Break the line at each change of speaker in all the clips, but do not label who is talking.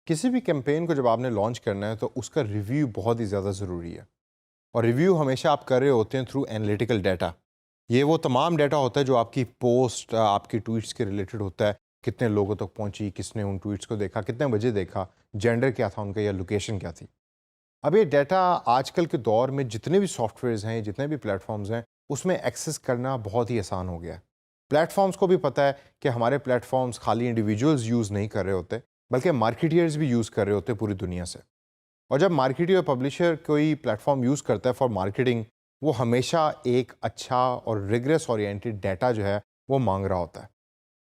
किसी भी कैंपेन को जब आपने लॉन्च करना है तो उसका रिव्यू बहुत ही ज़्यादा ज़रूरी है। और रिव्यू हमेशा आप कर रहे होते हैं थ्रू एनालिटिकल डाटा। ये वो तमाम डाटा होता है जो आपकी पोस्ट आपकी ट्वीट्स के रिलेटेड होता है। कितने लोगों तक पहुंची, किसने उन ट्वीट्स को देखा, कितने बजे देखा, जेंडर क्या था उनका या लोकेशन क्या थी। अब ये डाटा आजकल के दौर में जितने भी सॉफ्टवेयर्स हैं, जितने भी प्लेटफॉर्म्स हैं, उसमें एक्सेस करना बहुत ही आसान हो गया है। प्लेटफॉर्म्स को भी पता है कि हमारे प्लेटफॉर्म्स खाली इंडिविजुअल्स यूज़ नहीं कर रहे होते, बल्कि मार्केटियर्स भी यूज़ कर रहे होते पूरी दुनिया से। और जब मार्केटर या पब्लिशर कोई प्लेटफॉर्म यूज़ करता है फॉर मार्केटिंग, वो हमेशा एक अच्छा और रिगरस ओरिएंटेड डाटा जो है वो मांग रहा होता है।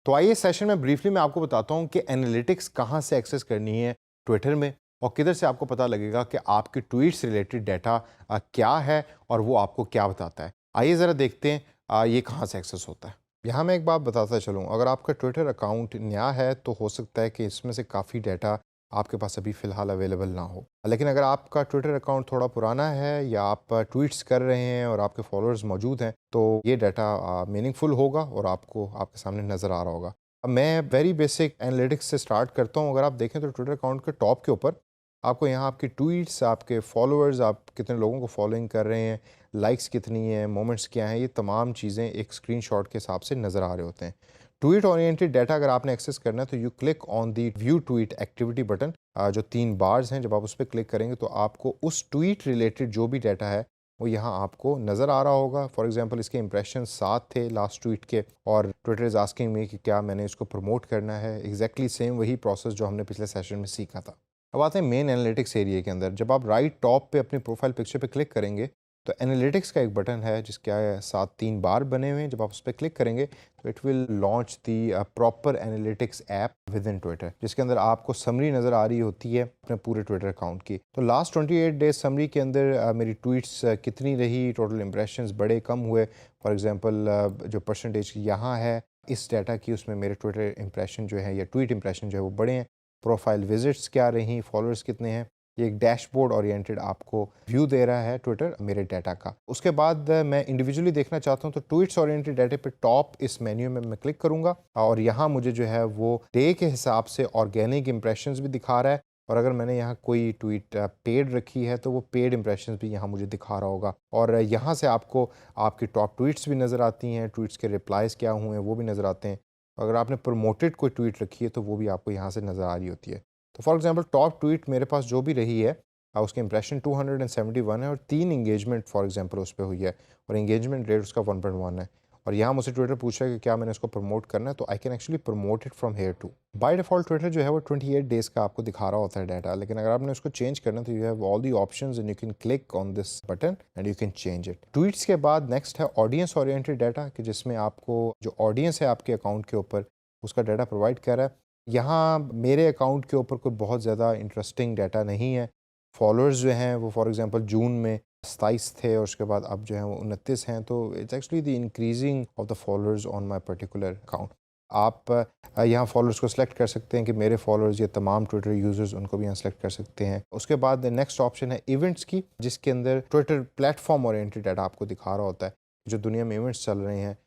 तो आइए सेशन में ब्रीफली मैं आपको बताता हूँ कि एनालिटिक्स कहाँ से एक्सेस करनी है ट्विटर में, और किधर से आपको पता लगेगा कि आपके ट्वीट्स रिलेटेड डाटा क्या है और वो आपको क्या बताता है। आइए ज़रा देखते हैं ये कहाँ से एक्सेस होता है। यहाँ मैं एक बात बताता चलूँ, अगर आपका ट्विटर अकाउंट नया है तो हो सकता है कि इसमें से काफ़ी डाटा आपके पास अभी फ़िलहाल अवेलेबल ना हो। लेकिन अगर आपका ट्विटर अकाउंट थोड़ा पुराना है या आप ट्वीट्स कर रहे हैं और आपके फॉलोअर्स मौजूद हैं, तो ये डाटा मीनिंगफुल होगा और आपको आपके सामने नज़र आ रहा होगा। अब मैं वेरी बेसिक एनालिटिक्स से स्टार्ट करता हूँ। अगर आप देखें तो ट्विटर अकाउंट के टॉप के ऊपर आपको यहाँ आपकी ट्वीट्स, आपके फॉलोअर्स, आप कितने लोगों को फॉलोइंग कर रहे हैं, लाइक्स कितनी हैं, मोमेंट्स क्या हैं, ये तमाम चीज़ें एक स्क्रीनशॉट के हिसाब से नज़र आ रहे होते हैं। ट्वीट ओरिएंटेड डाटा अगर आपने एक्सेस करना है तो you click on the view tweet activity button. जो 3 बार्स हैं, जब आप उस पर क्लिक करेंगे तो आपको उस ट्वीट रिलेटेड जो भी डाटा है वो यहाँ आपको नज़र आ रहा होगा। फॉर एग्जांपल इसके इंप्रेशन 7 थे लास्ट ट्वीट के, और ट्विटर इज़ आस्किंग मी कि क्या मैंने इसको प्रमोट करना है। एग्जैक्टली सेम वही प्रोसेस जो हमने पिछले सेशन में सीखा था। अब आते हैं मेन एनालिटिक्स एरिया के अंदर। जब आप राइट टॉप पे अपनी प्रोफाइल पिक्चर पे क्लिक करेंगे तो एनालिटिक्स का एक बटन है जिसके साथ 3 बार बने हुए हैं। जब आप उस पर क्लिक करेंगे तो it will launch the proper analytics app with in Twitter, जिसके अंदर आपको समरी नज़र आ रही होती है अपने पूरे ट्विटर अकाउंट की। तो लास्ट 28 डेज समरी के अंदर मेरी ट्वीट्स कितनी रही, टोटल इंप्रेशंस बढ़े कम हुए, फॉर एग्जांपल जो परसेंटेज यहाँ है इस डाटा की, उसमें मेरे ट्विटर इंप्रेशन जो है या ट्वीट इंप्रेशन जो है वो बढ़े हैं। प्रोफाइल विजिट्स क्या रही, फॉलोअर्स कितने हैं, ये एक डैशबोर्ड ओरिएंटेड आपको व्यू दे रहा है ट्विटर मेरे डाटा का। उसके बाद मैं इंडिविजुअली देखना चाहता हूँ तो ट्वीट्स ओरिएंटेड डाटा पे टॉप इस मेन्यू में मैं क्लिक करूँगा और यहाँ मुझे जो है वो डे के हिसाब से ऑर्गेनिक इंप्रेशंस भी दिखा रहा है। और अगर मैंने यहाँ कोई ट्वीट पेड रखी है तो वो पेड इंप्रेशंस भी यहाँ मुझे दिखा रहा होगा। और यहाँ से आपको आपकी टॉप ट्वीट्स भी नज़र आती हैं, ट्वीट्स के रिप्लाइज क्या हुए हैं वो भी नज़र आते हैं। अगर आपने प्रमोटेड कोई ट्वीट रखी है तो वो भी आपको यहाँ से नज़र आ रही होती है। तो फॉर एग्जांपल टॉप ट्वीट मेरे पास जो भी रही है उसके इंप्रेशन 271 है और 3 इंगेजमेंट फॉर एग्जांपल उस पर हुई है और इंगेजमेंट रेट उसका 1.1 है। और यहाँ मुझे ट्विटर पूछा है कि क्या मैंने इसको प्रमोट करना है, तो I can actually promote it from here too. By default Twitter जो है वो 28 डेज़ का आपको दिखा रहा होता है डाटा, लेकिन अगर आपने उसको चेंज करना है तो you have all the options and you can click on this button and you can change it. Tweets के बाद नेक्स्ट है ऑडियंस ओरिएंटेड डाटा, कि जिसमें आपको जो ऑडियंस है आपके अकाउंट के ऊपर उसका डाटा प्रोवाइड कर रहा है। यहाँ मेरे अकाउंट के ऊपर कोई बहुत ज़्यादा इंटरेस्टिंग डाटा नहीं है। फॉलोअर्स जो हैं वो फॉर एग्जांपल जून में 27 थे और उसके बाद अब जो है वो 29 हैं। तो it's actually the increasing of the followers on my particular account. आप यहाँ फॉलोअर्स को सिलेक्ट कर सकते हैं कि मेरे फॉलोअर्स ये तमाम ट्विटर यूज़र्स, उनको भी यहाँ सेलेक्ट कर सकते हैं। उसके बाद नेक्स्ट ऑप्शन है इवेंट्स की, जिसके अंदर ट्विटर प्लेटफॉर्म ओरिएंटेड डाटा आपको दिखा रहा होता है जो दुनिया में इवेंट्स चल रहे हैं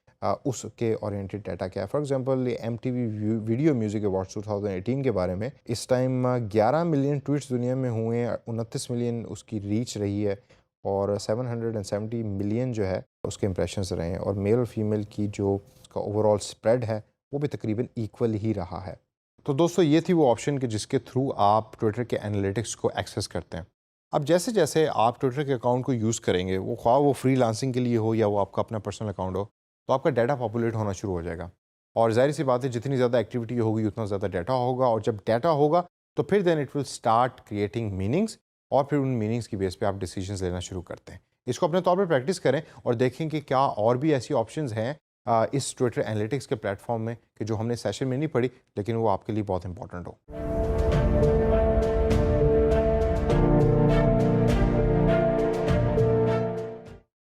उसके ओरिएंटेड डाटा क्या है। For example MTV video music awards 2018 के बारे में इस टाइम 11 मिलियन ट्वीट्स दुनिया में हुए हैं, 29 मिलियन उसकी रीच रही है और 770 मिलियन जो है उसके इंप्रेशंस रहे हैं, और मेल और फीमेल की जो उसका ओवरऑल स्प्रेड है वो भी तकरीबन इक्वल ही रहा है। तो दोस्तों ये थी वो ऑप्शन कि जिसके थ्रू आप ट्विटर के एनालिटिक्स को एक्सेस करते हैं। अब जैसे जैसे आप ट्विटर के अकाउंट को यूज़ करेंगे, वो ख्वाह वो फ्रीलांसिंग के लिए हो या वो आपका अपना पर्सनल अकाउंट हो, तो आपका डाटा पॉपुलेट होना शुरू हो जाएगा। और ज़ाहिर सी बात है जितनी ज़्यादा एक्टिविटी होगी उतना ज़्यादा डाटा होगा, और जब डाटा होगा तो फिर then it will start creating meanings, और फिर उन मीनिंग्स की बेस पे आप डिसीजंस लेना शुरू करते हैं। इसको अपने तौर पे प्रैक्टिस करें और देखें कि क्या और भी ऐसी ऑप्शंस हैं इस ट्विटर एनालिटिक्स के प्लेटफॉर्म में कि जो हमने सेशन में नहीं पढ़ी लेकिन वो आपके लिए बहुत इंपॉर्टेंट हो।